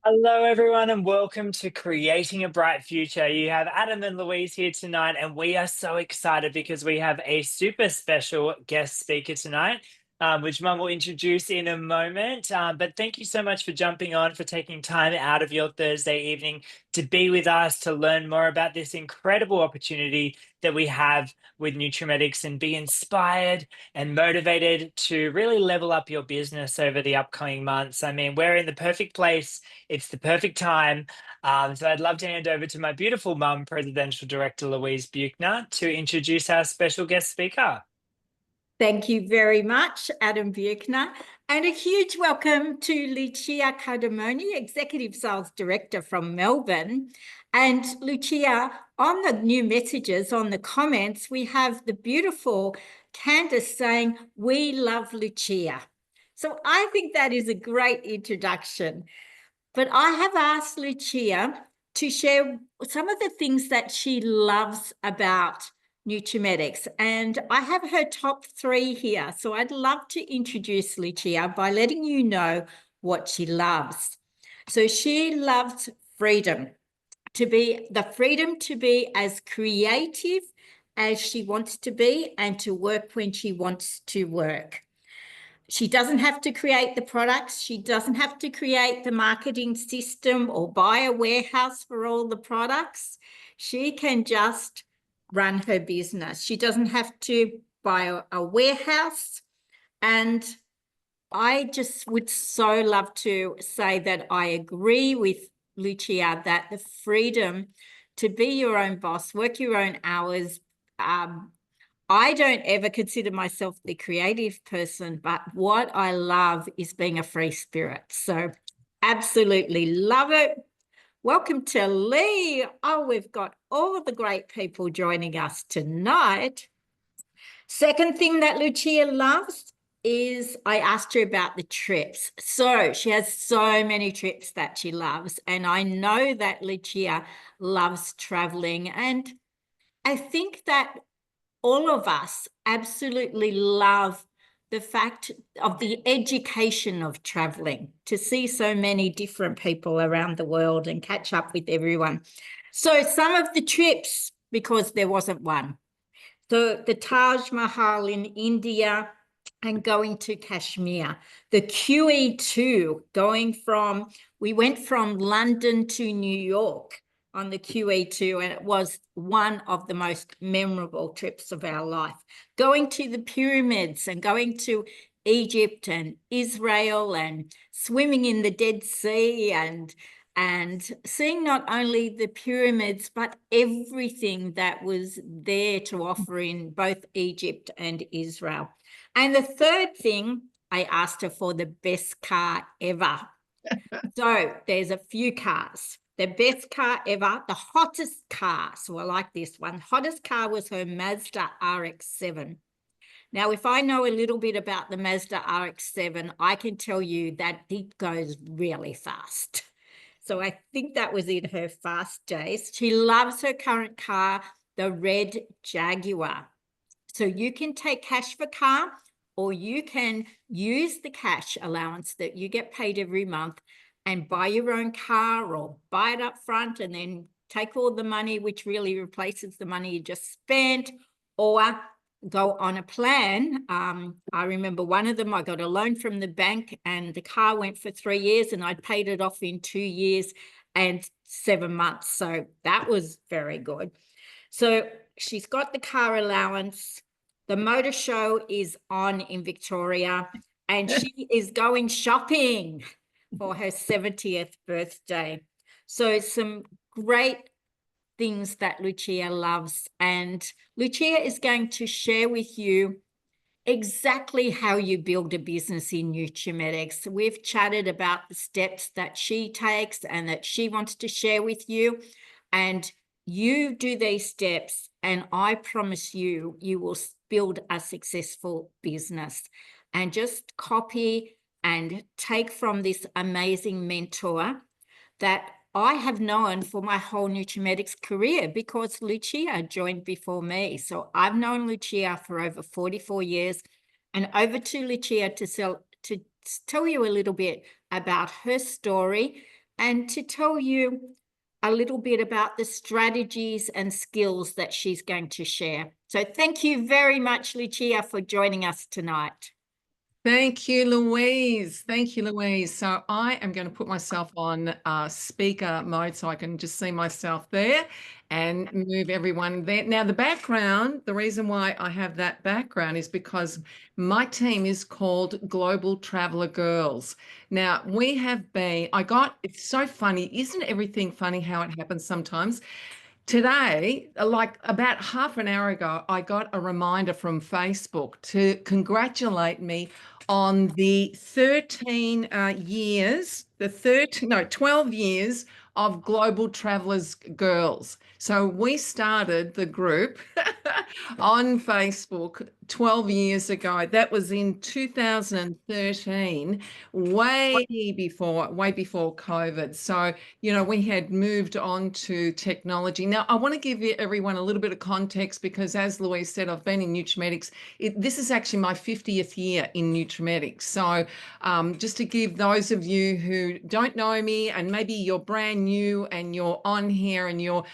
Hello, everyone, and welcome to Creating a Bright Future. You have Adam and Louise here tonight, and we are so excited because we have a super special guest speaker tonight, which Mum will introduce in a moment. But thank you so much for jumping on, for taking time out of your Thursday evening to be with us, to learn more about this incredible opportunity that we have with Nutrimetics and be inspired and motivated to really level up your business over the upcoming months. I mean, we're in the perfect place. It's the perfect time. So I'd love to hand over to my beautiful mum, Presidential Director Louise Buchner, to introduce our special guest speaker. Thank you very much, Adam Buchner. And a huge welcome to Lucia Cardamone, Executive Sales Director from Melbourne. And Lucia, on the new messages, on the comments, we have the beautiful Candace saying, "We love Lucia." So I think that is a great introduction. But I have asked Lucia to share some of the things that she loves about Nutrimetics. And I have her top 3 here. So I'd love to introduce Lucia by letting you know what she loves. So she loves freedom, the freedom to be as creative as she wants to be and to work when she wants to work. She doesn't have to create the products. She doesn't have to create the marketing system or buy a warehouse for all the products. She can just run her business. She doesn't have to buy a warehouse. And I just would so love to say that I agree with Lucia that the freedom to be your own boss, work your own hours, I don't ever consider myself the creative person, but what I love is being a free spirit. So absolutely love it. Welcome to Lee. Oh, we've got all the great people joining us tonight. Second thing that Lucia loves is I asked her about the trips. So she has so many trips that she loves. And I know that Lucia loves traveling. And I think that all of us absolutely love the fact of the education of traveling, to see so many different people around the world and catch up with everyone. So some of the trips, because there wasn't one. So the Taj Mahal in India and going to Kashmir, the QE2 we went from London to New York on the QE2, and it was one of the most memorable trips of our life. Going to the pyramids and going to Egypt and Israel and swimming in the Dead Sea and seeing not only the pyramids, but everything that was there to offer in both Egypt and Israel. And the third thing, I asked her for the best car ever. So there's a few cars. The best car ever, the hottest car. So I like this one. Hottest car was her Mazda RX-7. Now, if I know a little bit about the Mazda RX-7, I can tell you that it goes really fast. So I think that was in her fast days. She loves her current car, the red Jaguar. So you can take cash for car, or you can use the cash allowance that you get paid every month and buy your own car, or buy it up front and then take all the money, which really replaces the money you just spent, or go on a plan. I remember one of them, I got a loan from the bank and the car went for 3 years and I'd paid it off in 2 years and 7 months. So that was very good. So she's got the car allowance. The motor show is on in Victoria and she is going shopping for her 70th birthday. So some great things that Lucia loves. And Lucia is going to share with you exactly how you build a business in Nutrimetics. We've chatted about the steps that she takes and that she wants to share with you. And you do these steps, and I promise you, you will build a successful business. And just copy and take from this amazing mentor that I have known for my whole Nutrimetics career, because Lucia joined before me. So I've known Lucia for over 44 years. And over to Lucia to tell you a little bit about her story and to tell you a little bit about the strategies and skills that she's going to share. So thank you very much, Lucia, for joining us tonight. Thank you, Louise. Thank you, Louise. So I am going to put myself on speaker mode so I can just see myself there and move everyone there. Now, the background, the reason why I have that background is because my team is called Global Traveler Girls. Now, it's so funny. Isn't everything funny how it happens sometimes? Today, like about half an hour ago, I got a reminder from Facebook to congratulate me on the 13 years, 12 years of Global Travelers Girls. So we started the group on Facebook 12 years ago. That was in 2013, way before COVID. So, we had moved on to technology. Now, I want to give everyone a little bit of context because, as Louise said, I've been in Nutrimetics. This is actually my 50th year in Nutrimetics. So just to give those of you who don't know me and maybe you're brand new and you're on here and your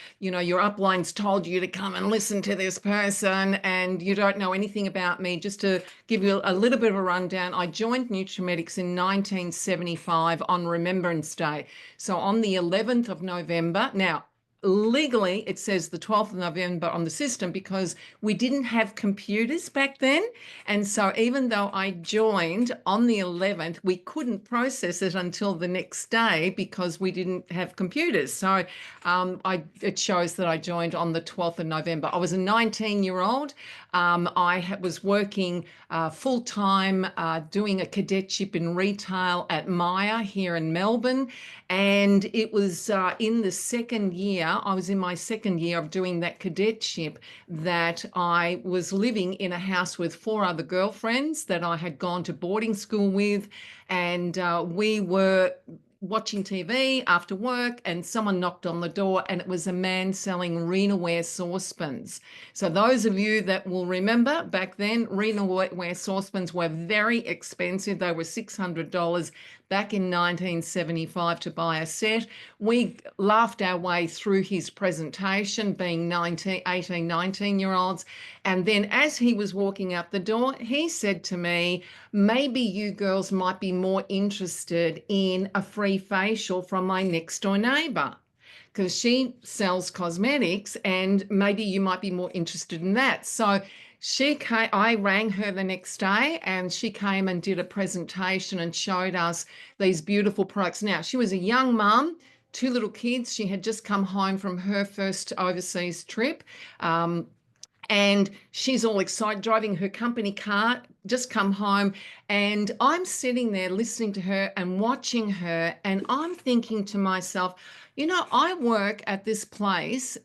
upline's told you to come and listen to this person and you don't know anything about me, just to give you a little bit of a rundown, I joined Nutrimetics in 1975 on Remembrance Day. So on the 11th of November, now legally it says the 12th of November on the system because we didn't have computers back then. And so even though I joined on the 11th, we couldn't process it until the next day because we didn't have computers. So it shows that I joined on the 12th of November. I was a 19-year-old. I was working full-time doing a cadetship in retail at Myer here in Melbourne. And it was in the second year, I was in my second year of doing that cadetship, that I was living in a house with 4 other girlfriends that I had gone to boarding school with. And we were watching TV after work and someone knocked on the door and it was a man selling Renaware saucepans. So those of you that will remember back then, Renaware saucepans were very expensive. They were $600 back in 1975 to buy a set. We laughed our way through his presentation, being 18, 19-year-olds. And then as he was walking out the door, he said to me, maybe you girls might be more interested in a free facial from my next door neighbor, because she sells cosmetics and maybe you might be more interested in that. So I rang her the next day and she came and did a presentation and showed us these beautiful products. Now, she was a young mum, 2 little kids. She had just come home from her first overseas trip. And she's all excited, driving her company car, just come home. And I'm sitting there listening to her and watching her. And I'm thinking to myself, I work at this place.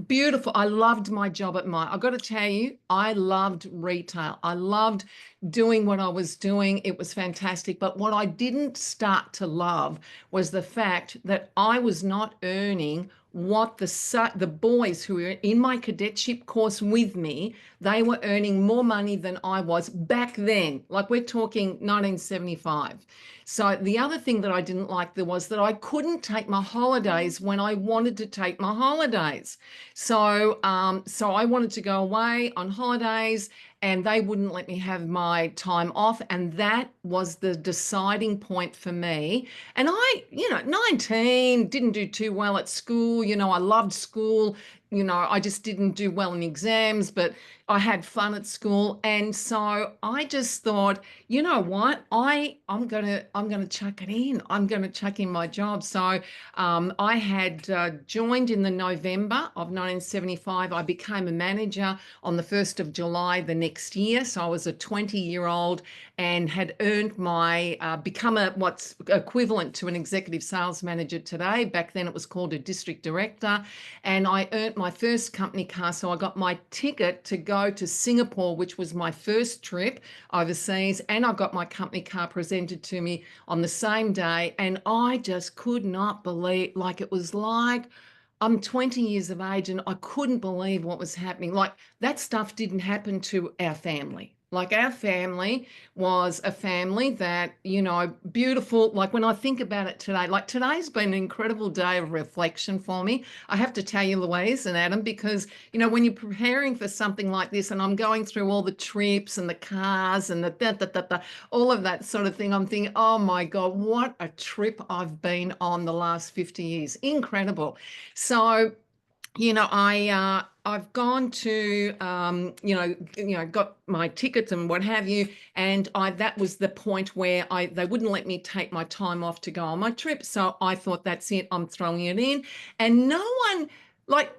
Beautiful. I loved my job at Myer. I've got to tell you, I loved retail. I loved doing what I was doing. It was fantastic. But what I didn't start to love was the fact that I was not earning what the boys who were in my cadetship course with me, they were earning more money than I was back then. Like we're talking 1975. So the other thing that I didn't like there was that I couldn't take my holidays when I wanted to take my holidays. So I wanted to go away on holidays and they wouldn't let me have my time off. And that was the deciding point for me. And 19, didn't do too well at school. I loved school. I just didn't do well in exams, but I had fun at school. And so I just thought, you know what, I'm gonna chuck it in. I'm gonna chuck in my job. So I had joined in the November of 1975. I became a manager on the 1st of July the next year. So I was a 20-year-old and had earned become what's equivalent to an executive sales manager today. Back then it was called a district director. And I earned my first company car. So I got my ticket to go to Singapore, which was my first trip overseas. And I got my company car presented to me on the same day. And I just could not believe, it was like, I'm 20 years of age and I couldn't believe what was happening. Like that stuff didn't happen to our family. Like our family was a family that, you know, beautiful. Like when I think about it today, like today's been an incredible day of reflection for me. I have to tell you, Louise and Adam, because, you know, when you're preparing for something like this and I'm going through all the trips and the cars and all of that sort of thing, I'm thinking, oh my God, what a trip I've been on the last 50 years. Incredible. So, you know, I've gone to got my tickets and what have you, and that was the point where they wouldn't let me take my time off to go on my trip. So I thought, that's it, I'm throwing it in. And no one, like,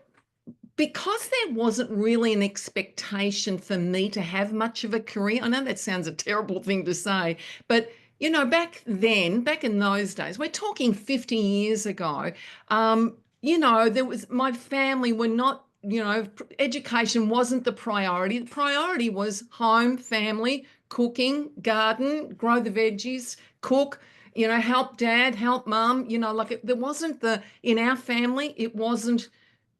because there wasn't really an expectation for me to have much of a career. I know that sounds a terrible thing to say, but you know, back then, back in those days, we're talking 50 years ago, you know, there was, my family were not, you know, education wasn't the priority. The priority was home, family, cooking, garden, grow the veggies, cook, you know, help dad, help mum, you know, like there wasn't in our family, it wasn't,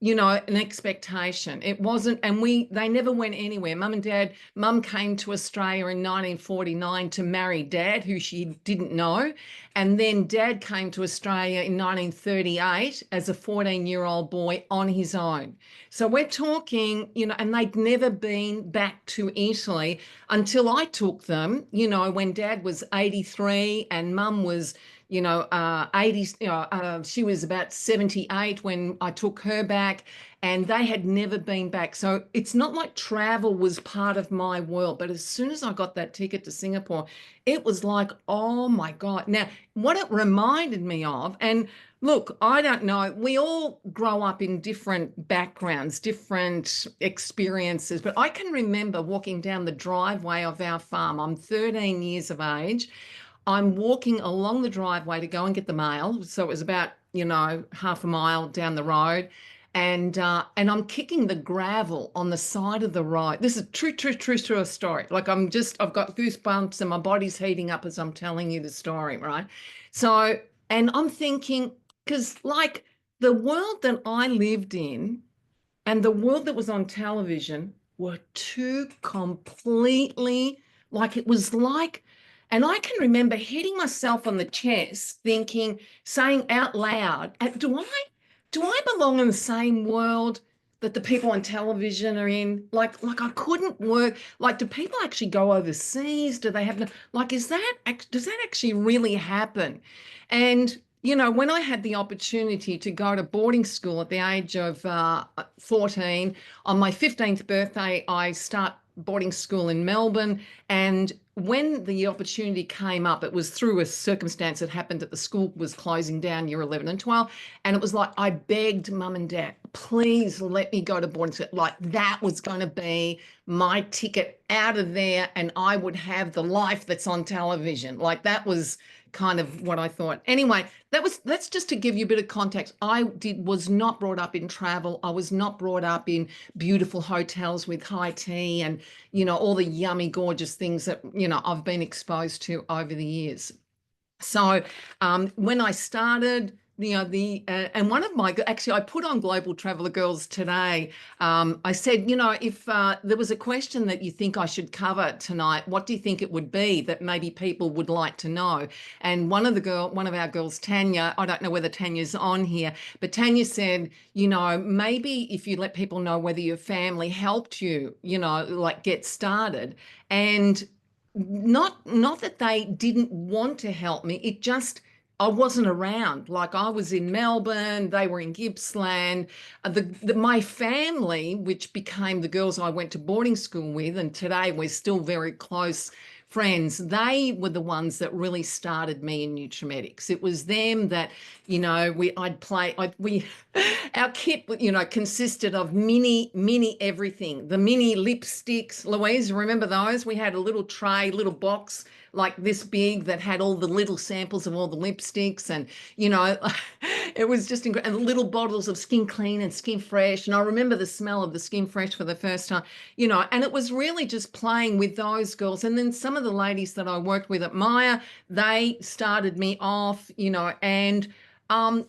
you know, an expectation. It wasn't, and they never went anywhere. Mum came to Australia in 1949 to marry dad, who she didn't know. And then dad came to Australia in 1938 as a 14-year-old boy on his own. So we're talking, you know, and they'd never been back to Italy until I took them, you know, when dad was 83 and mum was, you know, 80, you know, she was about 78 when I took her back, and they had never been back. So it's not like travel was part of my world. But as soon as I got that ticket to Singapore, it was like, oh my God. Now, what it reminded me of, and look, I don't know, we all grow up in different backgrounds, different experiences, but I can remember walking down the driveway of our farm. I'm 13 years of age. I'm walking along the driveway to go and get the mail. So it was about, you know, half a mile down the road. And I'm kicking the gravel on the side of the road. This is true story. Like I've got goosebumps and my body's heating up as I'm telling you the story, right? So, and I'm thinking, because like the world that I lived in and the world that was on television were two completely, like it was like, and I can remember hitting myself on the chest thinking, saying out loud, do I belong in the same world that the people on television are in? Like I couldn't work. Like, do people actually go overseas? Do they have, like, does that actually really happen? And you know, when I had the opportunity to go to boarding school at the age of 14, on my 15th birthday, I start boarding school in Melbourne. And when the opportunity came up, it was through a circumstance that happened that the school was closing down year 11 and 12. And it was like, I begged mum and dad, please let me go to boarding school. Like that was going to be my ticket out of there, and I would have the life that's on television. Like that was kind of what I thought. Anyway, that's just to give you a bit of context. Was not brought up in travel. I was not brought up in beautiful hotels with high tea and, you know, all the yummy, gorgeous things that, you know, I've been exposed to over the years. So when I started, you know, and one of my, actually, I put on Global Traveller Girls today. I said, you know, if there was a question that you think I should cover tonight, what do you think it would be that maybe people would like to know? And one of our girls, Tanya, I don't know whether Tanya's on here, but Tanya said, you know, maybe if you let people know whether your family helped you, you know, like get started. And not that they didn't want to help me, it just, I wasn't around. Like I was in Melbourne, they were in Gippsland. My family, which became the girls I went to boarding school with, and today we're still very close friends, they were the ones that really started me in Nutrimetics. It was them that, you know, our kit, you know, consisted of mini everything. The mini lipsticks, Louise, remember those? We had a little tray, little box like this big that had all the little samples of all the lipsticks, and you know, it was just incredible. And little bottles of Skin Clean and Skin Fresh, and I remember the smell of the Skin Fresh for the first time, you know, and it was really just playing with those girls. And then some of the ladies that I worked with at Maya, they started me off, you know, and And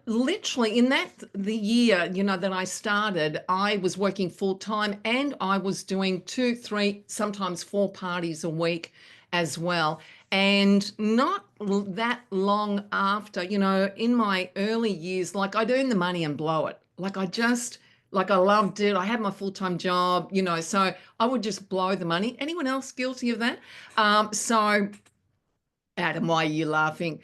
literally in the year, that I started, I was working full time and I was doing 2, 3, sometimes 4 parties a week as well. And not that long after, in my early years, like I'd earn the money and blow it. Like I loved it. I had my full-time job, so I would just blow the money. Anyone else guilty of that? So Adam, why are you laughing?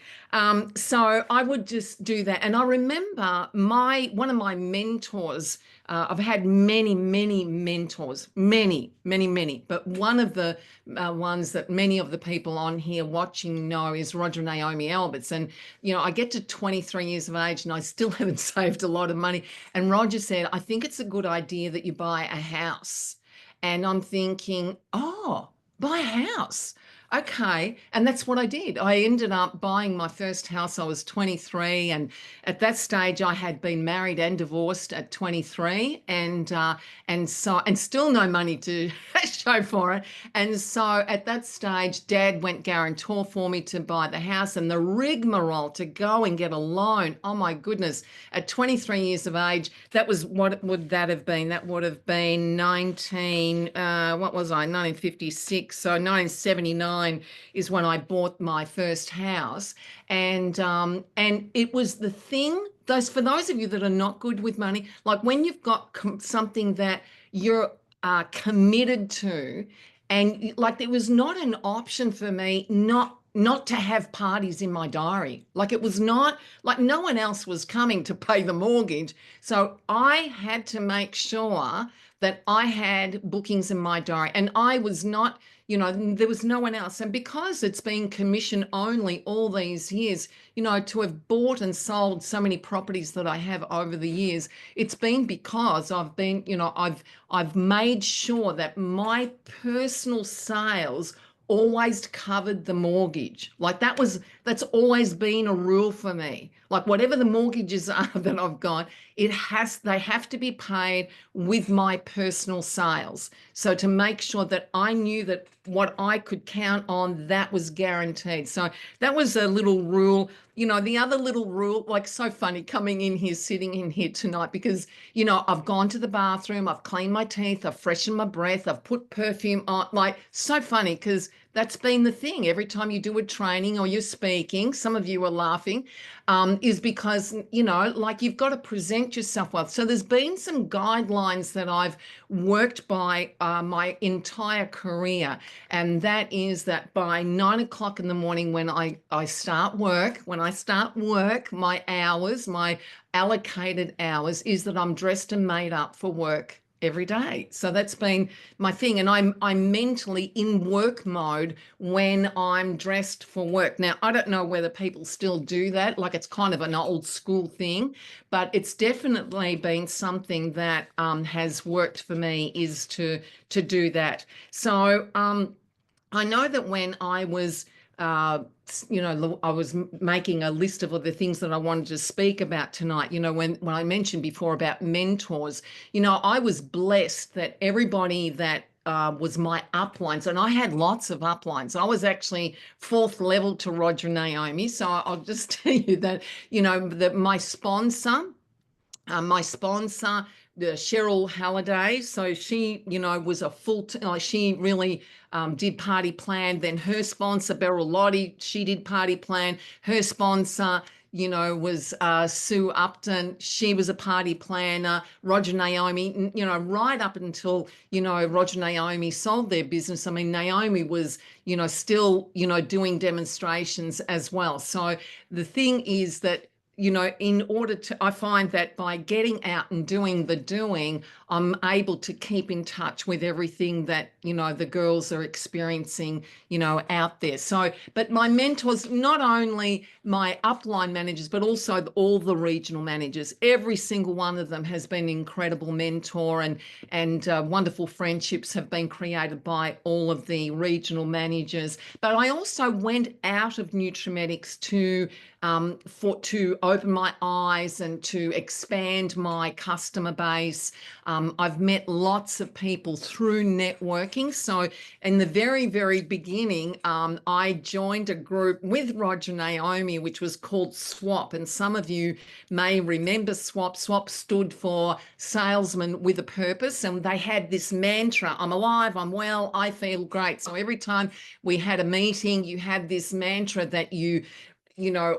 So I would just do that. And I remember one of my mentors, I've had many, many mentors, many, many, many, but one of the ones that many of the people on here watching know is Roger and Naomi Alberts. And, I get to 23 years of age and I still haven't saved a lot of money. And Roger said, I think it's a good idea that you buy a house. And I'm thinking, oh, buy a house. Okay. And that's what I did. I ended up buying my first house. I was 23. And at that stage, I had been married and divorced at 23. And still no money to show for it. And so at that stage, Dad went guarantor for me to buy the house, and the rigmarole to go and get a loan. Oh my goodness. At 23 years of age, what would that have been? That would have been 1956. So 1979 is when I bought my first house, and it was the thing. For those of you that are not good with money, like when you've got something that you're committed to, and like there was not an option for me not to have parties in my diary. Like it was not like no one else was coming to pay the mortgage, so I had to make sure that I had bookings in my diary, and I was not, there was no one else. And because it's been commission only all these years, to have bought and sold so many properties that I have over the years, it's been because I've made sure that my personal sales always covered the mortgage. Like that's always been a rule for me. Like whatever the mortgages are that I've got, they have to be paid with my personal sales. So to make sure that I knew that what I could count on, that was guaranteed. So that was a little rule. The other little rule, like so funny coming in here, sitting in here tonight, because, I've gone to the bathroom, I've cleaned my teeth, I've freshened my breath, I've put perfume on, like so funny because that's been the thing. Every time you do a training or you're speaking, some of you are laughing, is because, like you've got to present yourself well. So there's been some guidelines that I've worked by my entire career. And that is that by 9 o'clock in the morning when I start work, my hours, my allocated hours is that I'm dressed and made up for work every day. So that's been my thing. And I'm mentally in work mode when I'm dressed for work. Now, I don't know whether people still do that. Like it's kind of an old school thing, but it's definitely been something that has worked for me, is to do that. So I know that when I was I was making a list of the things that I wanted to speak about tonight. When I mentioned before about mentors, I was blessed that everybody that was my uplines, and I had lots of uplines. I was actually 4th level to Roger and Naomi. So I'll just tell you that, that my sponsor, the Cheryl Halliday. So she, was a she really did Party Plan. Then her sponsor, Beryl Lottie, she did Party Plan. Her sponsor, was Sue Upton. She was a party planner. Roger Naomi, right up until, Roger Naomi sold their business. I mean, Naomi was, still, doing demonstrations as well. So the thing is that, I find that by getting out and doing the doing, I'm able to keep in touch with everything that, the girls are experiencing, out there. So, but my mentors, not only my upline managers, but also all the regional managers, every single one of them has been an incredible mentor, and wonderful friendships have been created by all of the regional managers. But I also went out of Nutrimetics to open my eyes and to expand my customer base. I've met lots of people through networking. So in the very, very beginning, I joined a group with Roger Naomi, which was called SWAP. And some of you may remember SWAP. SWAP stood for Salesman with a Purpose. And they had this mantra, I'm alive, I'm well, I feel great. So every time we had a meeting, you had this mantra that you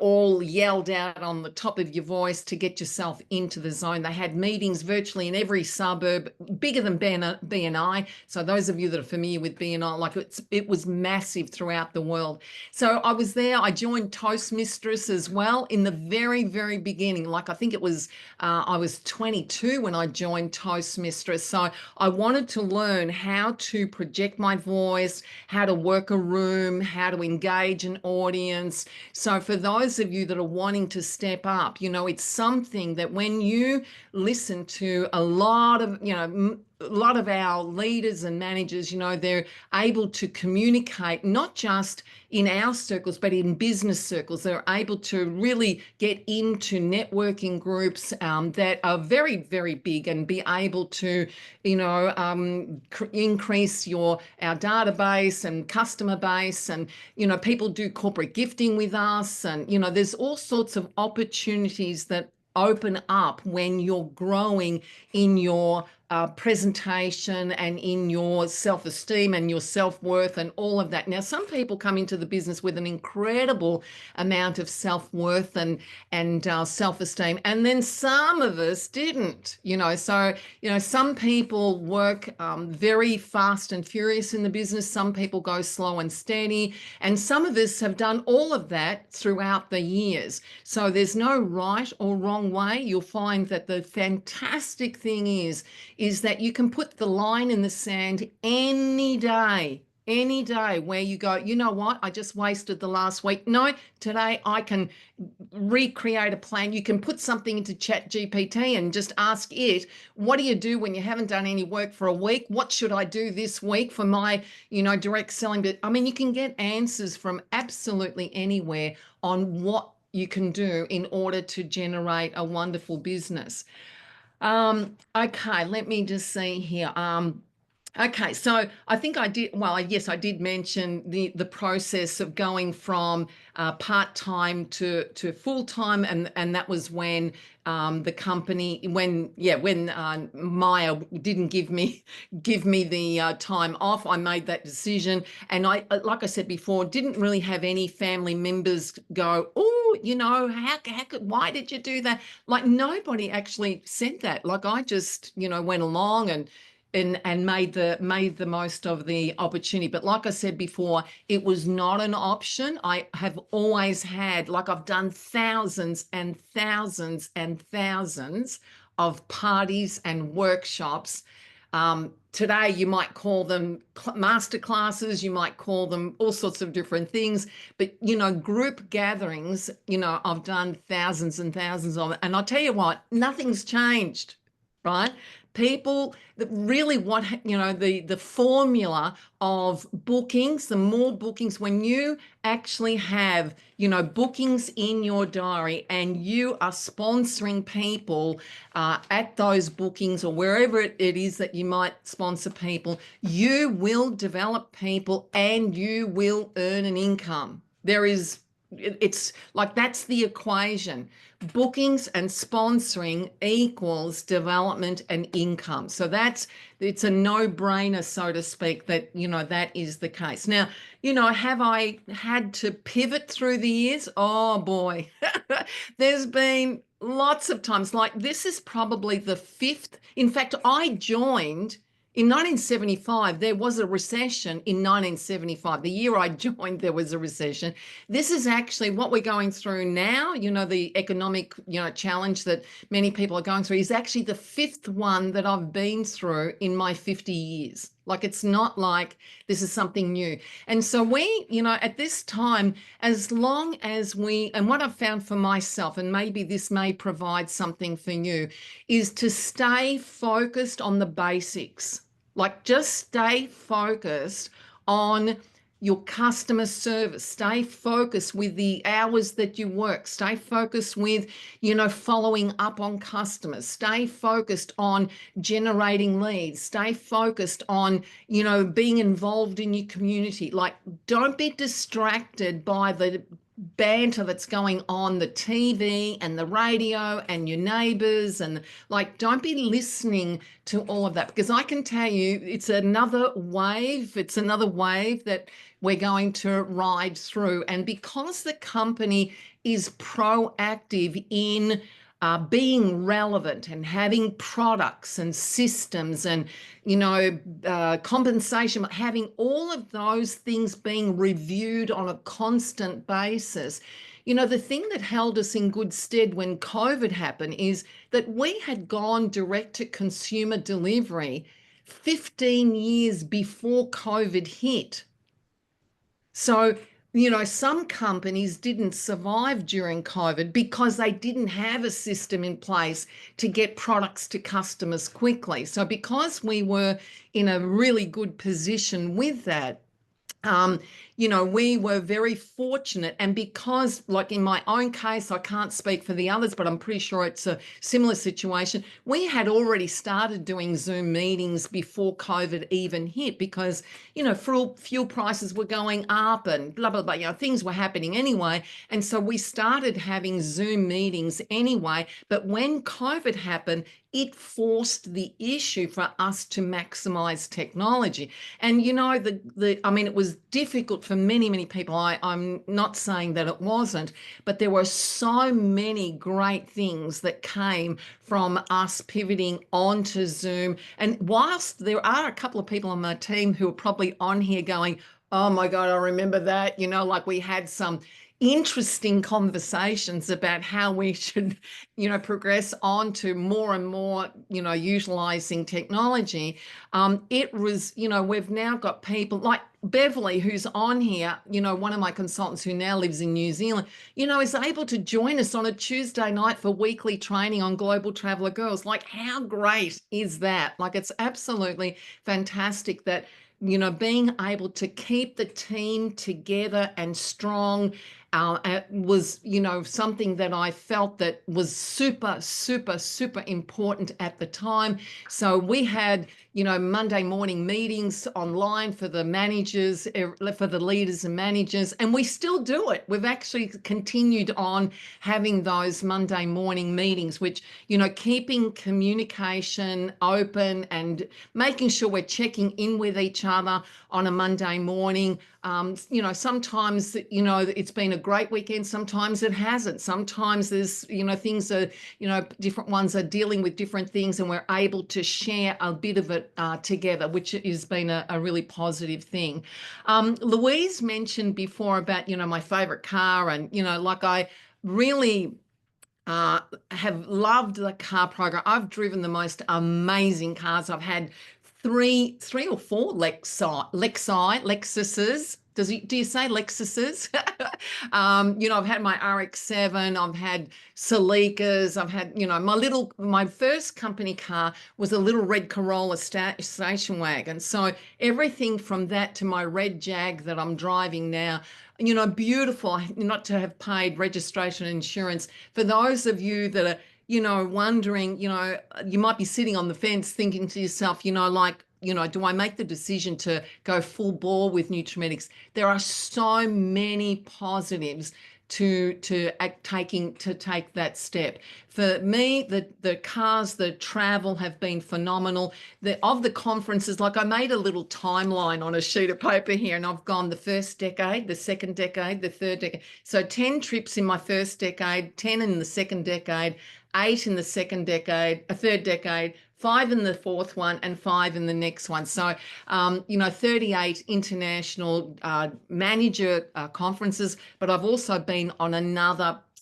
all yelled out on the top of your voice to get yourself into the zone. They had meetings virtually in every suburb, bigger than BNI. So those of you that are familiar with BNI, like it was massive throughout the world. So I was there. I joined Toastmasters as well in the very, very beginning. Like I think it was, I was 22 when I joined Toastmasters. So I wanted to learn how to project my voice, how to work a room, how to engage an audience. So for those of you that are wanting to step up, it's something that when you listen to a lot of, a lot of our leaders and managers, they're able to communicate not just in our circles, but in business circles. They're able to really get into networking groups that are very, very big and be able to, increase our database and customer base. And, people do corporate gifting with us. And, there's all sorts of opportunities that open up when you're growing in your presentation and in your self-esteem and your self-worth and all of that. Now, some people come into the business with an incredible amount of self-worth and self-esteem, and then some of us didn't, So, some people work very fast and furious in the business. Some people go slow and steady, and some of us have done all of that throughout the years. So there's no right or wrong way. You'll find that the fantastic thing is that you can put the line in the sand any day where you go, you know what, I just wasted the last week. No, today I can recreate a plan. You can put something into ChatGPT and just ask it, what do you do when you haven't done any work for a week? What should I do this week for my, direct selling? But I mean, you can get answers from absolutely anywhere on what you can do in order to generate a wonderful business. Okay, let me just see here. Okay, so I think I did, well, yes, I did mention the process of going from part-time to full-time, and that was when the company, when Maya didn't give me the time off. I made that decision, and I, like I said before, didn't really have any family members go, oh, why did you do that? Like nobody actually said that. Like I just, went along and made the most of the opportunity. But like I said before, it was not an option. I have always had, like I've done thousands and thousands and thousands of parties and workshops. Today you might call them master classes, you might call them all sorts of different things, but group gatherings, I've done thousands and thousands of it. And I'll tell you what, nothing's changed, right? People that really want, the formula of bookings, the more bookings, when you actually have, bookings in your diary and you are sponsoring people at those bookings or wherever it is that you might sponsor people, you will develop people and you will earn an income. It's like that's the equation. Bookings and sponsoring equals development and income. So it's a no-brainer, so to speak, that that is the case. Now, have I had to pivot through the years? Oh boy, there's been lots of times. Like this is probably the fifth. In fact, I joined in 1975, there was a recession in 1975. The year I joined, there was a recession. This is actually what we're going through now. The economic, challenge that many people are going through is actually the fifth one that I've been through in my 50 years. Like it's not like this is something new. And so we, at this time, as long as and what I've found for myself, and maybe this may provide something for you, is to stay focused on the basics. Like just stay focused on your customer service, stay focused with the hours that you work, stay focused with, following up on customers, stay focused on generating leads, stay focused on, being involved in your community. Like, don't be distracted by the banter that's going on the TV and the radio and your neighbors, and like, don't be listening to all of that, because I can tell you it's another wave that we're going to ride through. And because the company is proactive in being relevant and having products and systems and compensation, having all of those things being reviewed on a constant basis. The thing that held us in good stead when COVID happened is that we had gone direct to consumer delivery 15 years before COVID hit. So, some companies didn't survive during COVID because they didn't have a system in place to get products to customers quickly. So because we were in a really good position with that, we were very fortunate. And because, like in my own case, I can't speak for the others, but I'm pretty sure it's a similar situation. We had already started doing Zoom meetings before COVID even hit because, fuel prices were going up and blah, blah, blah, things were happening anyway. And so we started having Zoom meetings anyway. But when COVID happened, it forced the issue for us to maximize technology. And it was difficult for many, many people. I'm not saying that it wasn't, but there were so many great things that came from us pivoting onto Zoom. And whilst there are a couple of people on my team who are probably on here going, oh my God, I remember that, like we had some interesting conversations about how we should, progress on to more and more, utilizing technology. It was, we've now got people like Beverly, who's on here, one of my consultants who now lives in New Zealand, is able to join us on a Tuesday night for weekly training on Global Traveller Girls. Like, how great is that? Like, it's absolutely fantastic that, being able to keep the team together and strong was, something that I felt that was super, super, super important at the time. So we had, Monday morning meetings online for the managers, for the leaders and managers, and we still do it. We've actually continued on having those Monday morning meetings, which, keeping communication open and making sure we're checking in with each other on a Monday morning. Sometimes, it's been a great weekend. Sometimes it hasn't. Sometimes there's, things are, different ones are dealing with different things, and we're able to share a bit of it together, which has been a really positive thing. Louise mentioned before about, my favorite car, and, like I really have loved the car program. I've driven the most amazing cars. I've had three or four Lexuses. Do you say Lexuses? I've had my RX-7, I've had Celicas, I've had, my first company car was a little red Corolla station wagon. So everything from that to my red Jag that I'm driving now, beautiful, not to have paid registration and insurance. For those of you that are, wondering, you might be sitting on the fence thinking to yourself, do I make the decision to go full bore with Nutrimetics? There are so many positives to take that step. For me, the cars, the travel have been phenomenal. Of the conferences, like I made a little timeline on a sheet of paper here, and I've gone the first decade, the second decade, the third decade. So 10 trips in my first decade, 10 in the second decade, 8 in the second decade, a third decade, 5 in the fourth one, and 5 in the next one. So, 38 international manager conferences, but I've also been on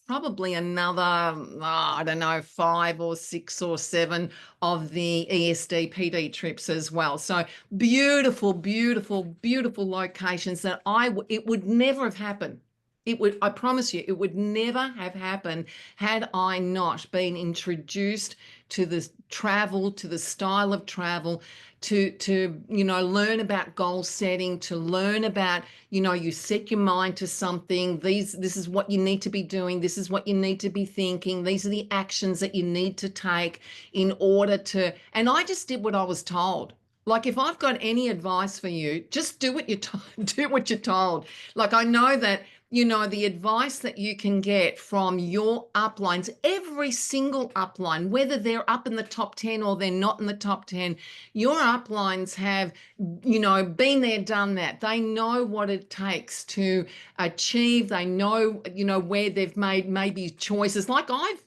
probably another, I don't know, 5 or 6 or 7 of the ESD PD trips as well. So beautiful, beautiful, beautiful locations that it would never have happened I promise you, it would never have happened had I not been introduced to the travel, to the style of travel, to learn about goal setting, to learn about, you set your mind to something. This is what you need to be doing. This is what you need to be thinking. These are the actions that you need to take in order to, and I just did what I was told. Like, if I've got any advice for you, just do what do what you're told. Like, I know that, the advice that you can get from your uplines, every single upline, whether they're up in the top 10 or they're not in the top 10, your uplines have, been there, done that. They know what it takes to achieve. They know, where they've made maybe choices. Like, I've,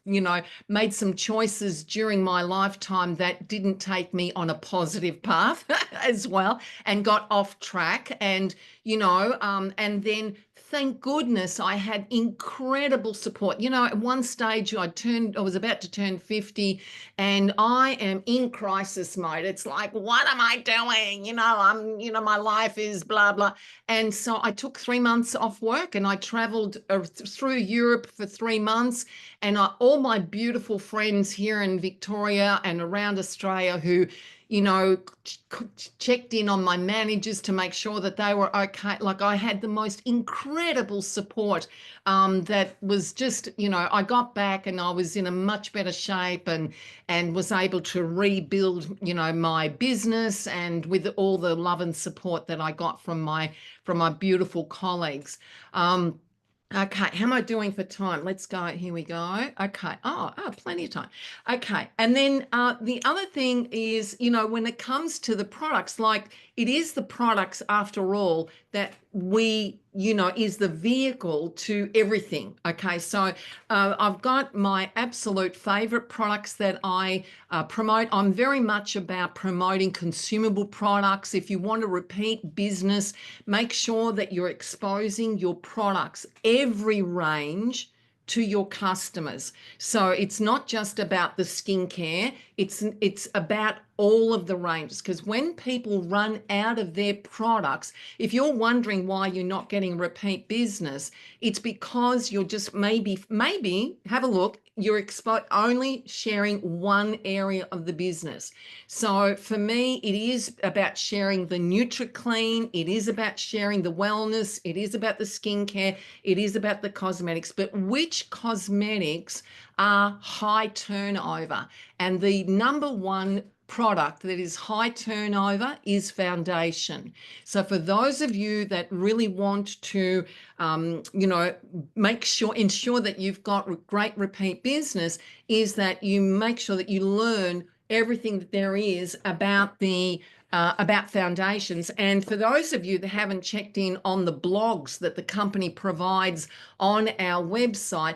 made some choices during my lifetime that didn't take me on a positive path as well, and got off track. And, and then thank goodness I had incredible support. At one stage I was about to turn 50, and I am in crisis mode. It's like, what am I doing? My life is blah, blah. And so I took 3 months off work, and I traveled through Europe for 3 months. And all my beautiful friends here in Victoria and around Australia who, checked in on my managers to make sure that they were okay. Like, I had the most incredible support that was just, I got back and I was in a much better shape, and was able to rebuild, my business, and with all the love and support that I got from my beautiful colleagues. Okay, how am I doing for time? Let's go. Here we go. Okay. Oh, plenty of time. Okay. And then the other thing is, when it comes to the products, like, it is the products after all that is the vehicle to everything. Okay. So I've got my absolute favorite products that I promote. I'm very much about promoting consumable products. If you want to repeat business, make sure that you're exposing your products, every range, to your customers. So it's not just about the skincare, it's about all of the ranges. Because when people run out of their products, if you're wondering why you're not getting repeat business, it's because you're just maybe have a look, you're only sharing one area of the business. So for me, it is about sharing the NutriClean, it is about sharing the wellness, it is about the skincare, it is about the cosmetics. But which cosmetics are high turnover? And the number one product that is high turnover is foundation. So for those of you that really want to, ensure that you've got great repeat business, is that you make sure that you learn everything that there is about about foundations. And for those of you that haven't checked in on the blogs that the company provides on our website,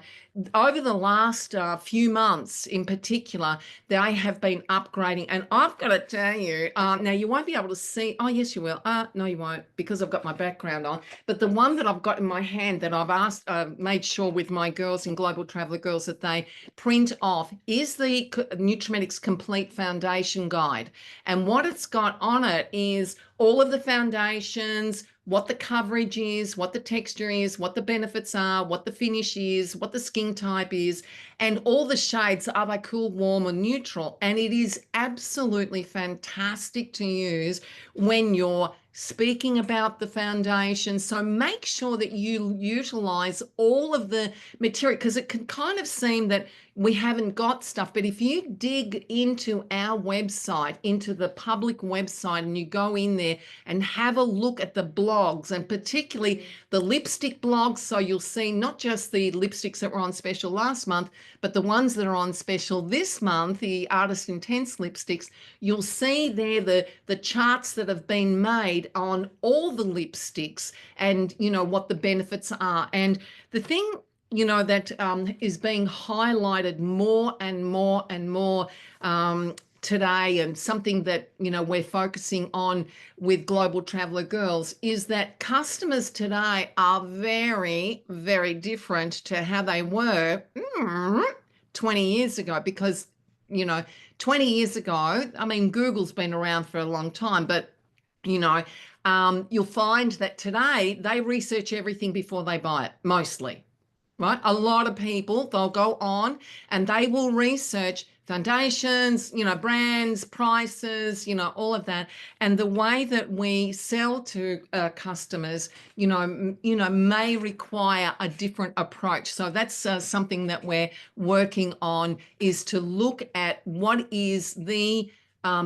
over the last few months in particular, they have been upgrading. And I've got to tell you, now you won't be able to see, oh yes you will, no you won't, because I've got my background on, but the one that I've got in my hand that I've made sure with my girls in Global Traveller Girls that they print off is the Nutrimetics Complete Foundation Guide. And what it's got on it is all of the foundations, what the coverage is, what the texture is, what the benefits are, what the finish is, what the skin type is, and all the shades, are they cool, warm, or neutral? And it is absolutely fantastic to use when you're speaking about the foundation. So make sure that you utilize all of the material, because it can kind of seem that we haven't got stuff. But if you dig into our website, into the public website, and you go in there and have a look at the blogs, and particularly the lipstick blogs, so you'll see not just the lipsticks that were on special last month, but the ones that are on special this month, the Artist Intense lipsticks, you'll see there the charts that have been made on all the lipsticks, and what the benefits are. And the thing that is being highlighted more and more and more today, and something that we're focusing on with Global Traveller Girls, is that customers today are very, very different to how they were 20 years ago. Because 20 years ago, I mean, Google's been around for a long time, but You know, you'll find that today they research everything before they buy it, mostly, right? A lot of people, they'll go on and they will research foundations, brands, prices, all of that. And the way that we sell to customers, may require a different approach. So that's something that we're working on, is to look at what is the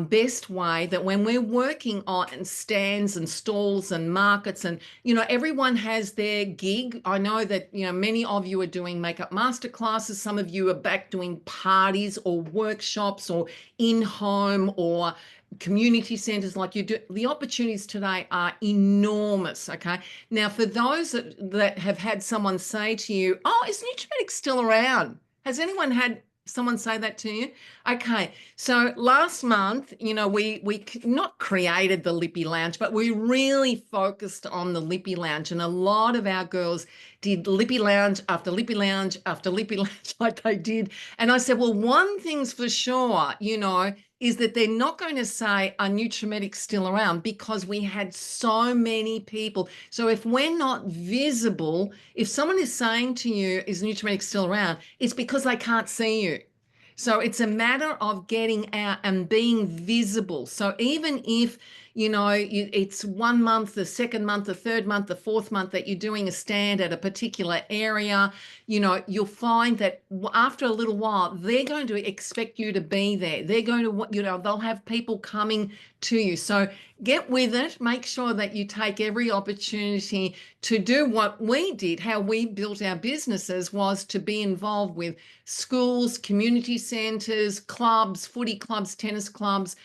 best way that when we're working on stands and stalls and markets, and everyone has their gig. I know that many of you are doing makeup master classes, some of you are back doing parties or workshops or in-home or community centers like you do. The opportunities today are enormous. Okay, now for those that have had someone say to you, oh, is Nutrimetics still around? Has anyone had someone say that to you? Okay, so last month, we not created the Lippy Lounge, but we really focused on the Lippy Lounge, and a lot of our girls did Lippy Lounge after Lippy Lounge after Lippy Lounge like they did. And I said, well, one thing's for sure, is that they're not going to say, are Nutrimetics still around? Because we had so many people. So if we're not visible, if someone is saying to you, is Nutrimetics still around? It's because they can't see you. So it's a matter of getting out and being visible. So even if, it's 1 month, the second month, the third month, the fourth month that you're doing a stand at a particular area, you'll find that after a little while, they're going to expect you to be there. They're going to, they'll have people coming to you. So get with it. Make sure that you take every opportunity to do what we did. How we built our businesses was to be involved with schools, community centers, clubs, footy clubs, tennis clubs,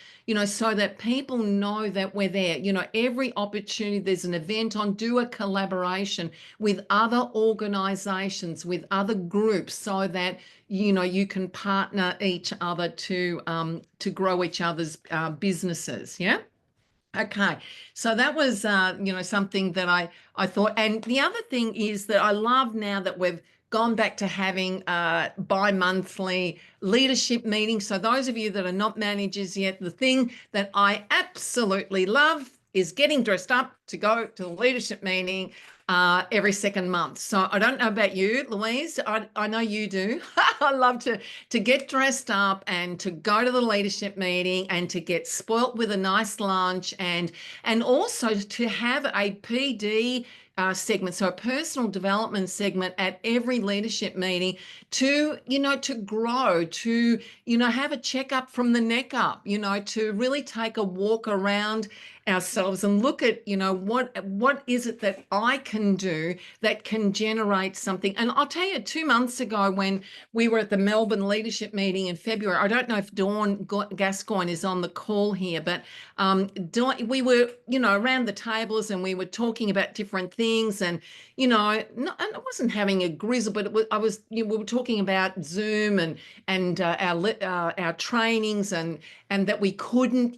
so that people know that we're there. Every opportunity there's an event on, do a collaboration with other organizations, with other groups, so that you can partner each other to grow each other's businesses. Yeah. Okay, so that was something that I thought. And the other thing is that I love now that we've gone back to having bi-monthly leadership meetings. So those of you that are not managers yet, the thing that I absolutely love is getting dressed up to go to the leadership meeting every second month. So I don't know about you, Louise. I know you do. I love to get dressed up and to go to the leadership meeting and to get spoilt with a nice lunch, and also to have a PD segment, so a personal development segment at every leadership meeting, to grow, to have a checkup from the neck up, to really take a walk around ourselves and look at what is it that I can do that can generate something. And I'll tell you, 2 months ago when we were at the Melbourne leadership meeting in February, I don't know if Dawn Gascoigne is on the call here, but Dawn, we were around the tables and we were talking about different things, and I wasn't having a grizzle, but we were talking about Zoom and our trainings, and that we couldn't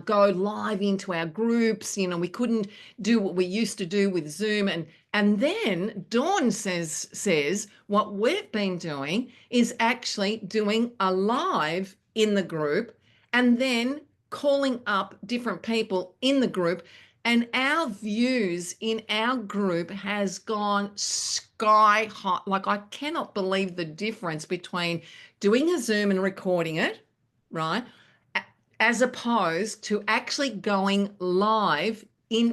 go live into our groups. We couldn't do what we used to do with Zoom. And then Dawn says what we've been doing is actually doing a live in the group and then calling up different people in the group. And our views in our group has gone sky high. Like, I cannot believe the difference between doing a Zoom and recording it, right, as opposed to actually going live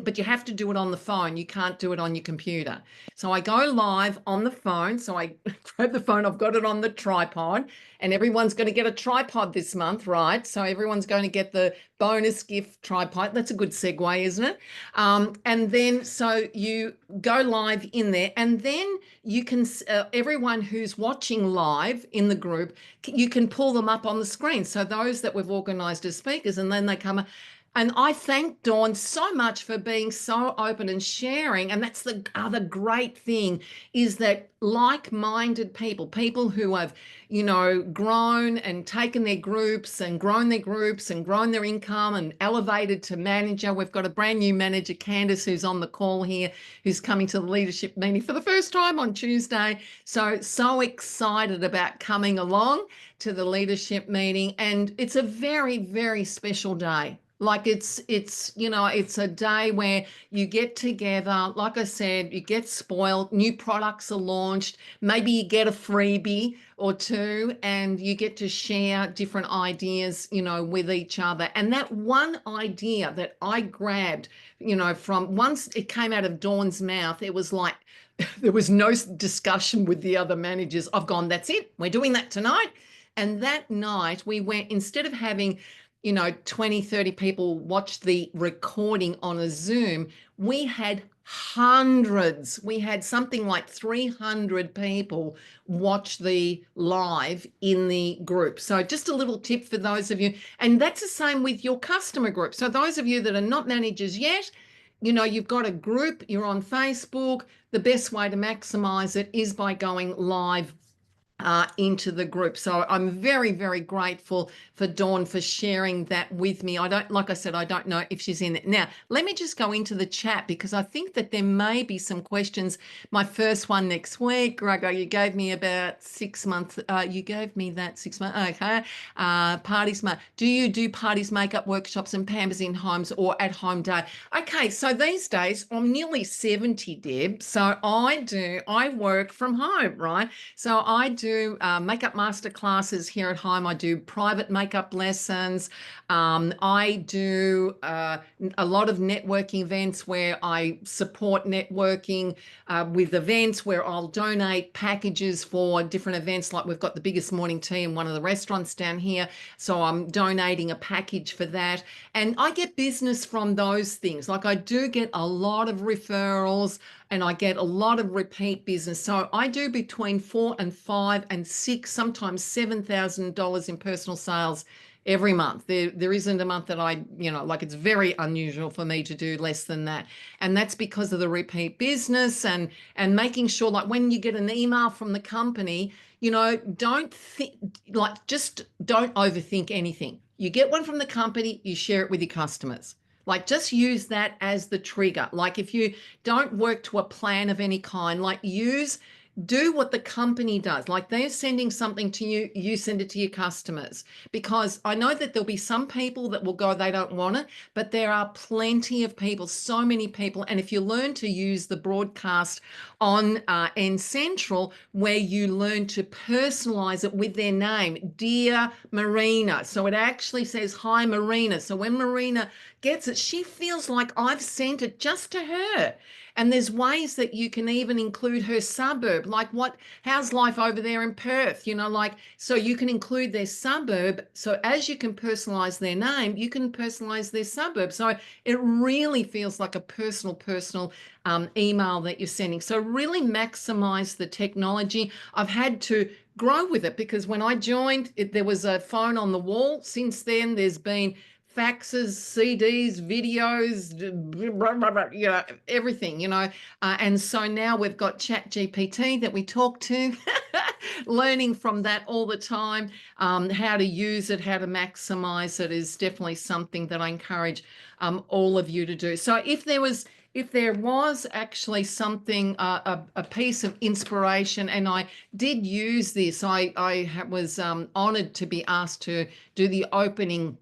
but you have to do it on the phone. You can't do it on your computer. So I go live on the phone. So I grab the phone, I've got it on the tripod, and everyone's going to get a tripod this month, right? So everyone's going to get the bonus gift tripod. That's a good segue, isn't it? And then so you go live in there, and then you can, everyone who's watching live in the group, you can pull them up on the screen. So those that we've organized as speakers, and then they come. And I thank Dawn so much for being so open and sharing. And that's the other great thing, is that like-minded people who have, grown and taken their groups and grown their income and elevated to manager. We've got a brand new manager, Candice, who's on the call here, who's coming to the leadership meeting for the first time on Tuesday. So excited about coming along to the leadership meeting. And it's a very, very special day. Like you know, it's a day where you get together. Like I said, you get spoiled, new products are launched, maybe you get a freebie or two, and you get to share different ideas, you know, with each other. And that one idea that I grabbed, you know, from once it came out of Dawn's mouth, it was like there was no discussion with the other managers. I've gone, that's it, we're doing that tonight. And that night we went, instead of having, you know, 20, 30 people watch the recording on a Zoom, we had hundreds. We had something like 300 people watch the live in the group. So just a little tip for those of you. And that's the same with your customer group. So those of you that are not managers yet, you know, you've got a group, you're on Facebook. The best way to maximize it is by going live into the group. So I'm very, very grateful for Dawn for sharing that with me. I don't, like I said, I don't know if she's in it. Now, let me just go into the chat because I think that there may be some questions. My first one next week, Gregor, you gave me about 6 months. You gave me that 6 months. Okay. Parties, do you do parties, makeup workshops and Pampers in homes or at home day? Okay. So these days I'm nearly 70, Deb. So I work from home, right? So I do makeup master classes here at home. I do private makeup lessons. I do a lot of networking events where I support networking with events where I'll donate packages for different events. Like we've got the biggest morning tea in one of the restaurants down here. So I'm donating a package for that. And I get business from those things. Like I do get a lot of referrals and I get a lot of repeat business. So I do between 4 and 5 and 6, sometimes $7,000 in personal sales every month. There isn't a month that I, you know, like it's very unusual for me to do less than that. And that's because of the repeat business and making sure, like when you get an email from the company, you know, don't think, like just don't overthink anything. You get one from the company, you share it with your customers. Like just use that as the trigger. Like if you don't work to a plan of any kind, like do what the company does. Like they're sending something to you, you send it to your customers. Because I know that there'll be some people that will go, they don't want it, but there are plenty of people, so many people. And if you learn to use the broadcast on N Central, where you learn to personalize it with their name, Dear Marina. So it actually says, hi, Marina. So when Marina gets it, she feels like I've sent it just to her. And there's ways that you can even include her suburb, like how's life over there in Perth, you know, like, so you can include their suburb. So as you can personalize their name, you can personalize their suburb. So it really feels like a personal email that you're sending. So really maximize the technology. I've had to grow with it because when I joined, there was a phone on the wall. Since then, there's been faxes, CDs, videos, you know, everything, you know. And so now we've got Chat GPT that we talk to, learning from that all the time. How to use it, how to maximize it is definitely something that I encourage all of you to do. So if there was actually something, a piece of inspiration, and I did use this, I was honored to be asked to do the opening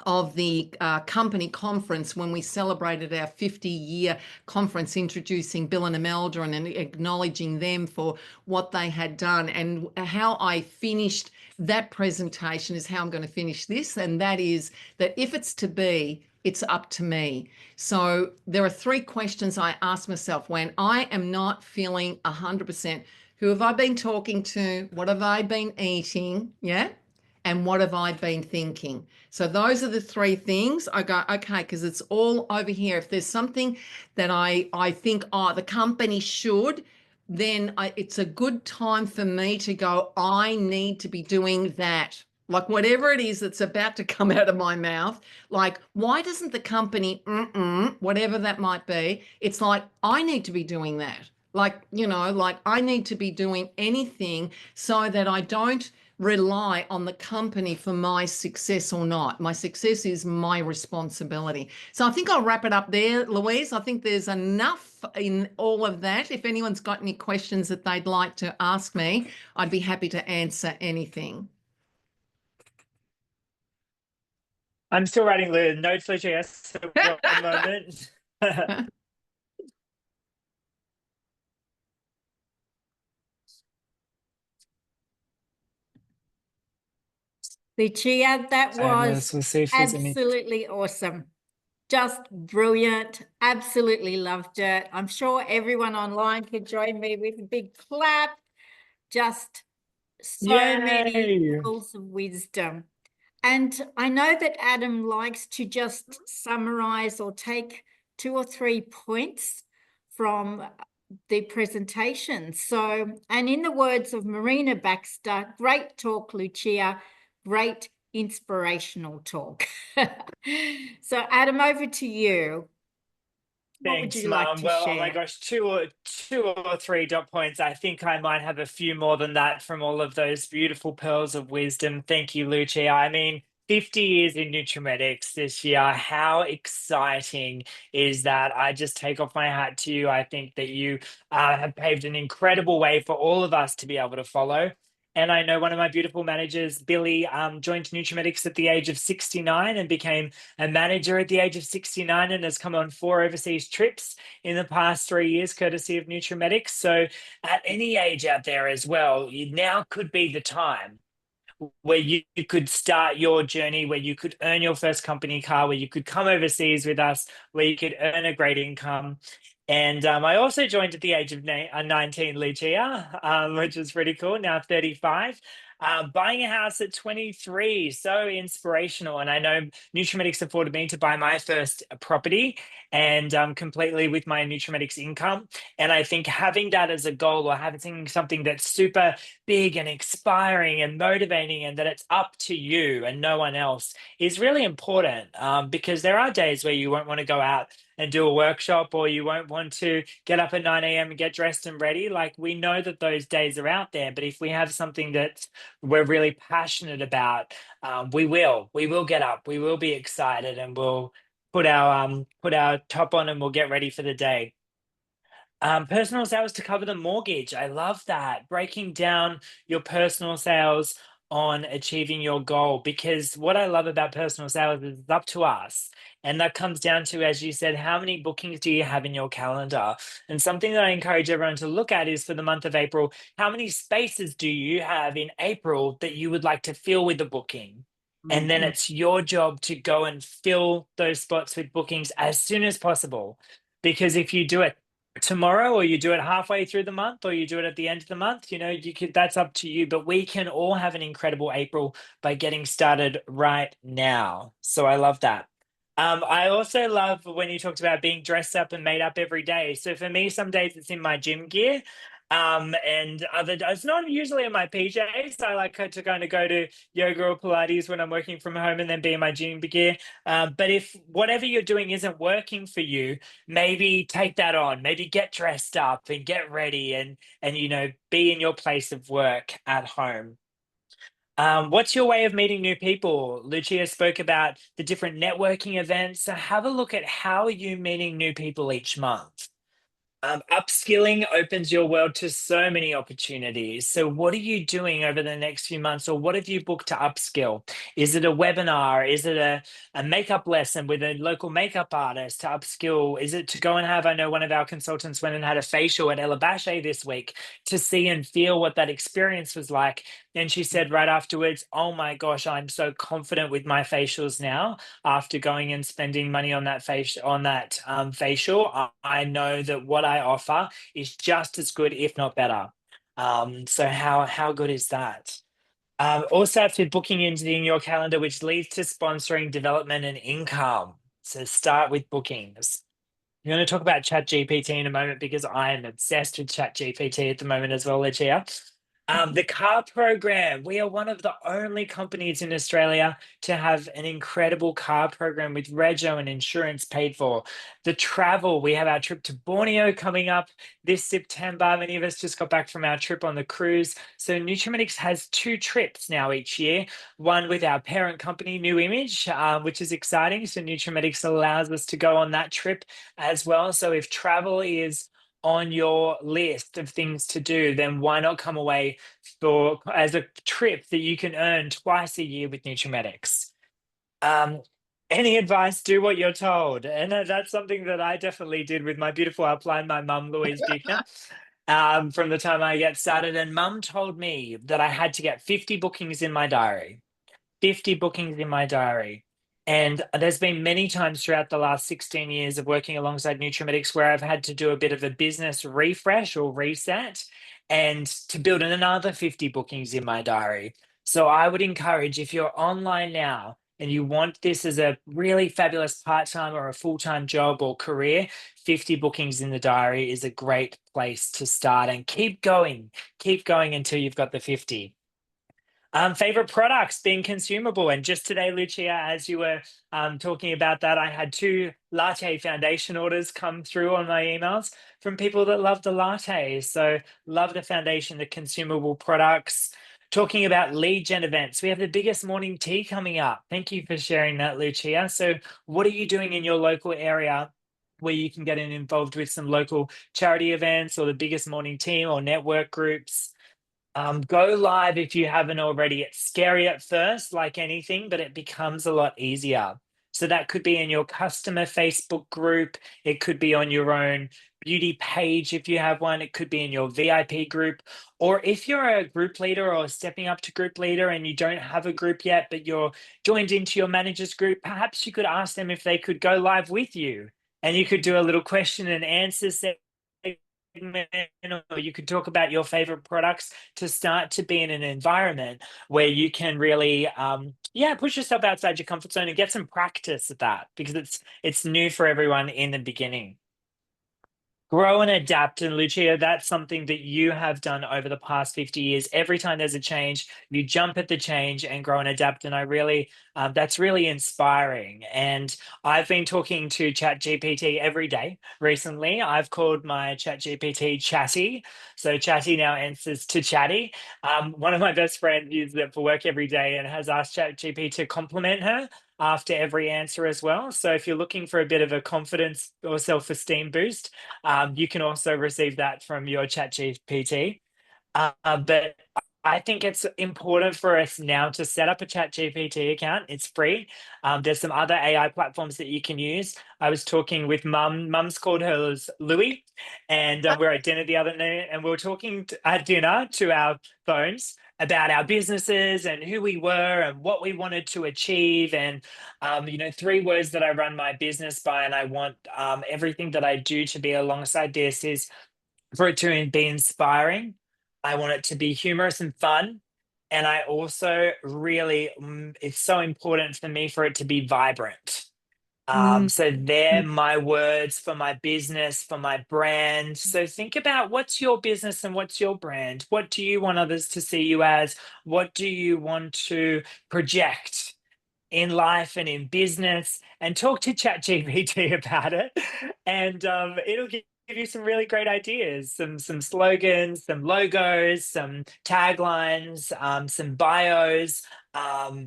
of the company conference when we celebrated our 50-year conference, introducing Bill and Imelda and acknowledging them for what they had done. And how I finished that presentation is how I'm going to finish this. And that is that if it's to be, it's up to me. So there are 3 questions I ask myself when I am not feeling 100%. Who have I been talking to? What have I been eating? Yeah. And what have I been thinking? So those are the 3 things. I go, okay, because it's all over here. If there's something that I think, oh, the company should, then it's a good time for me to go, I need to be doing that. Like whatever it is that's about to come out of my mouth, like why doesn't the company, whatever that might be, it's like, I need to be doing that. Like, you know, like I need to be doing anything so that I don't rely on the company for my success or not. My success is my responsibility. So I think I'll wrap it up there, Louise. I think there's enough in all of that. If anyone's got any questions that they'd like to ask me, I'd be happy to answer anything. I'm still writing the notes, Lucia, so one moment. Lucia, that was We'll see if there's any. absolutely awesome. Just brilliant. Absolutely loved it. I'm sure everyone online could join me with a big clap. Just so many Yay! pearls of wisdom. And I know that Adam likes to just summarize or take 2 or 3 points from the presentation. So, and in the words of Marina Baxter, great talk, Lucia, great inspirational talk. So, Adam, over to you. What would Thanks, you like Mum. to Well, oh my share? gosh, two or three dot points. I think I might have a few more than that from all of those beautiful pearls of wisdom. Thank you, Lucia. I mean, 50 years in Nutrimetics this year. How exciting is that? I just take off my hat to you. I think that you have paved an incredible way for all of us to be able to follow. And I know one of my beautiful managers, Billy, joined Nutrimetics at the age of 69 and became a manager at the age of 69 and has come on 4 overseas trips in the past 3 years, courtesy of Nutrimetics. So, at any age out there as well, you now could be the time where you could start your journey, where you could earn your first company car, where you could come overseas with us, where you could earn a great income. And I also joined at the age of 19, Lucia, which is pretty cool. Now 35. Buying a house at 23, so inspirational. And I know Nutrimetics afforded me to buy my first property and completely with my Nutrimetics income. And I think having that as a goal or having something that's super big and inspiring and motivating and that it's up to you and no one else is really important, because there are days where you won't want to go out and do a workshop, or you won't want to get up at 9 a.m. and get dressed and ready. Like, we know that those days are out there, but if we have something that we're really passionate about, we will get up, we will be excited, and we'll put our top on and we'll get ready for the day. Personal sales to cover the mortgage. I love that. Breaking down your personal sales on achieving your goal, because what I love about personal sales is it's up to us. And that comes down to, as you said, how many bookings do you have in your calendar? And something that I encourage everyone to look at is, for the month of April, how many spaces do you have in April that you would like to fill with a booking? And then it's your job to go and fill those spots with bookings as soon as possible. Because if you do it tomorrow, or you do it halfway through the month, or you do it at the end of the month, you could, that's up to you. But we can all have an incredible April by getting started right now. So I love that. I also love when you talked about being dressed up and made up every day. So for me, some days it's in my gym gear. And other days, not usually in my PJs. I like to kind of go to yoga or Pilates when I'm working from home and then be in my gym gear. But if whatever you're doing isn't working for you, maybe take that on. Maybe get dressed up and get ready, and be in your place of work at home. What's your way of meeting new people? Lucia spoke about the different networking events. So have a look at, how are you meeting new people each month? Upskilling opens your world to so many opportunities. So, what are you doing over the next few months, or what have you booked to upskill? Is it a webinar? Is it a makeup lesson with a local makeup artist to upskill? Is it to go and have, I know one of our consultants went and had a facial at Ella Bache this week to see and feel what that experience was like. And she said right afterwards, oh my gosh, I'm so confident with my facials now after going and spending money on that facial. I know that what I offer is just as good, if not better. So how good is that? Also, have to booking into in your calendar, which leads to sponsoring, development, and income. So start with bookings. We're going to talk about ChatGPT in a moment, because I am obsessed with ChatGPT at the moment as well, Lucia. The car program. We are one of the only companies in Australia to have an incredible car program with rego and insurance paid for. The travel, we have our trip to Borneo coming up this September. Many of us just got back from our trip on the cruise. So Nutrimetics has 2 trips now each year, one with our parent company, New Image, which is exciting. So Nutrimetics allows us to go on that trip as well. So if travel is on your list of things to do, then why not come away as a trip that you can earn twice a year with Nutrimetics? Any advice, do what you're told. And that's something that I definitely did with my beautiful upline, my mum, Louise Buchner, from the time I get started. And mum told me that I had to get 50 bookings in my diary. 50 bookings in my diary. And there's been many times throughout the last 16 years of working alongside Nutrimetics where I've had to do a bit of a business refresh or reset and to build another 50 bookings in my diary. So I would encourage, if you're online now and you want this as a really fabulous part-time or a full-time job or career, 50 bookings in the diary is a great place to start, and keep going until you've got the 50. Favorite products being consumable. And just today, Lucia, as you were talking about that, I had 2 latte foundation orders come through on my emails from people that love the lattes. So love the foundation, the consumable products. Talking about lead gen events, we have the biggest morning tea coming up. Thank you for sharing that, Lucia. So what are you doing in your local area where you can get involved with some local charity events or the biggest morning tea or network groups? Go live if you haven't already. It's scary at first, like anything, but it becomes a lot easier. So that could be in your customer Facebook group. It could be on your own beauty page if you have one. It could be in your VIP group. Or if you're a group leader or stepping up to group leader and you don't have a group yet, but you're joined into your manager's group, perhaps you could ask them if they could go live with you. And you could do a little question and answer segment, or you could talk about your favorite products to start to be in an environment where you can really push yourself outside your comfort zone and get some practice at that, because it's new for everyone in the beginning. Grow and adapt. And Lucia, that's something that you have done over the past 50 years. Every time there's a change, you jump at the change and grow and adapt. And I really, that's really inspiring. And I've been talking to ChatGPT every day recently. I've called my ChatGPT Chatty. So Chatty now answers to Chatty. One of my best friends uses it for work every day and has asked ChatGPT to compliment her after every answer as well. So if you're looking for a bit of a confidence or self-esteem boost, you can also receive that from your ChatGPT. But I think it's important for us now to set up a ChatGPT account. It's free. There's some other AI platforms that you can use. I was talking with mum. Mum's called hers Louie, and we were at dinner the other night, and we were talking at dinner to our phones about our businesses and who we were and what we wanted to achieve. And 3 words that I run my business by, and I want everything that I do to be alongside this, is for it to be inspiring. I want it to be humorous and fun. And I also really, it's so important for me for it to be vibrant. So they're my words for my business, for my brand. So think about, what's your business and what's your brand? What do you want others to see you as? What do you want to project in life and in business? And talk to ChatGPT about it, and it'll give you some really great ideas, some slogans, some logos, some taglines, some bios.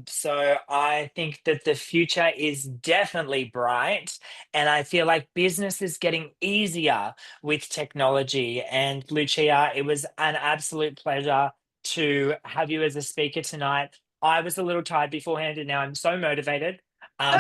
So I think that the future is definitely bright, and I feel like business is getting easier with technology. And Lucia, it was an absolute pleasure to have you as a speaker tonight. I was a little tired beforehand, and now I'm so motivated.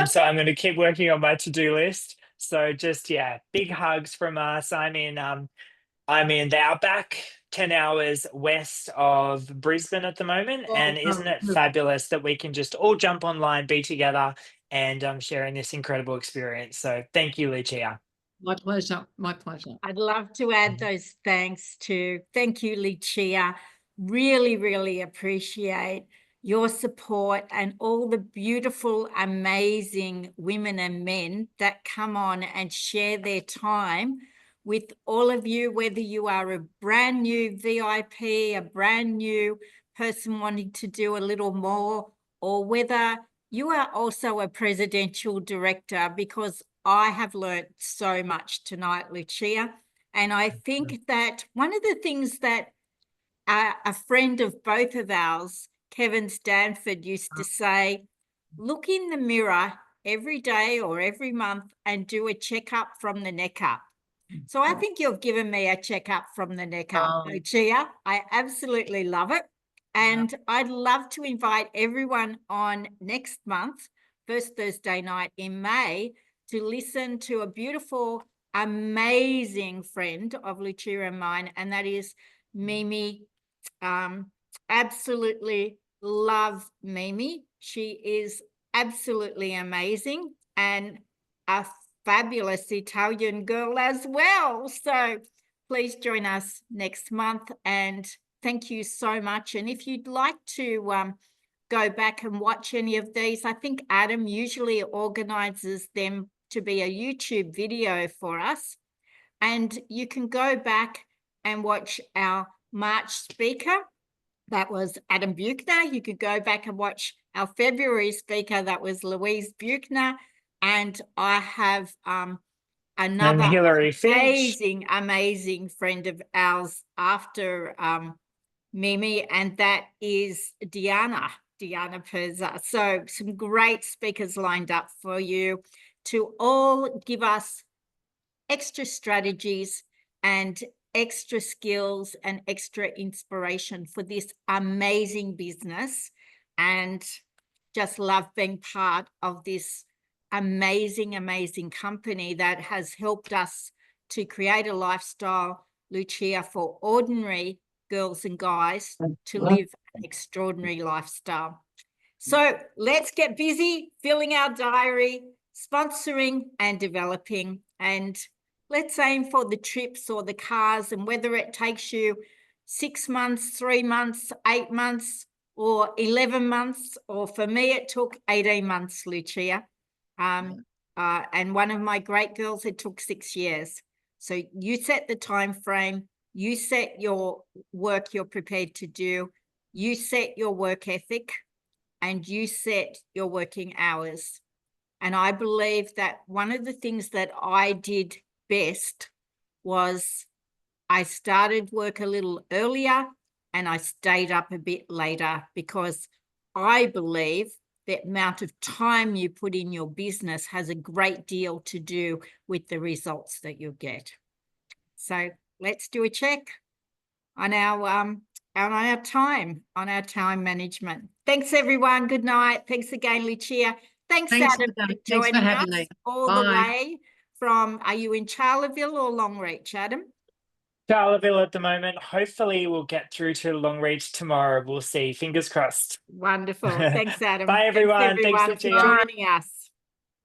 So I'm going to keep working on my to-do list. So just, yeah, big hugs from us. I'm in the outback, 10 hours west of Brisbane at the moment. And isn't it fabulous that we can just all jump online, be together, and sharing this incredible experience. So thank you, Lucia. My pleasure. My pleasure. I'd love to add those thanks to, thank you, Lucia. Really, really appreciate your support and all the beautiful, amazing women and men that come on and share their time with all of you, whether you are a brand new VIP, a brand new person wanting to do a little more, or whether you are also a presidential director, because I have learned so much tonight, Lucia. And I think that one of the things that a friend of both of ours, Kevin Stanford, used to say, look in the mirror every day or every month and do a checkup from the neck up. So I think you've given me a checkup from the neck up, Lucia. I absolutely love it. And I'd love to invite everyone on next month first Thursday night in May to listen to a beautiful, amazing friend of Lucia and mine, and that is Mimi. Absolutely love Mimi. She is absolutely amazing and a fabulous Italian girl as well. So please join us next month, and thank you so much. And if you'd like to go back and watch any of these, I think Adam usually organizes them to be a YouTube video for us. And you can go back and watch our March speaker. That was Adam Buchner. You could go back and watch our February speaker. That was Louise Buchner. And I have another Hilary Finch. amazing friend of ours after Mimi, and that is Diana Perza. So some great speakers lined up for you to all give us extra strategies and extra skills and extra inspiration for this amazing business, and just love being part of this amazing company that has helped us to create a lifestyle, Lucia, for ordinary girls and guys to live an extraordinary lifestyle. So let's get busy filling our diary, sponsoring and developing, and let's aim for the trips or the cars, and whether it takes you 6 months, 3 months, 8 months, or 11 months, or for me, it took 18 months, Lucia. And one of my great girls, it took 6 years. So you set the time frame, you set your work you're prepared to do, you set your work ethic, and you set your working hours. And I believe that one of the things that I did best was I started work a little earlier and I stayed up a bit later, because I believe the amount of time you put in your business has a great deal to do with the results that you get. So let's do a check on our time management. Thanks, everyone. Good night. Thanks again, Lucia. Thanks, Adam, for joining us all the way from, are you in Charleville or Longreach, Adam? Charleville at the moment. Hopefully we'll get through to Longreach tomorrow. We'll see. Fingers crossed. Wonderful. Thanks, Adam. Bye, everyone. Thanks, everyone, Thanks, for Lucia. joining us.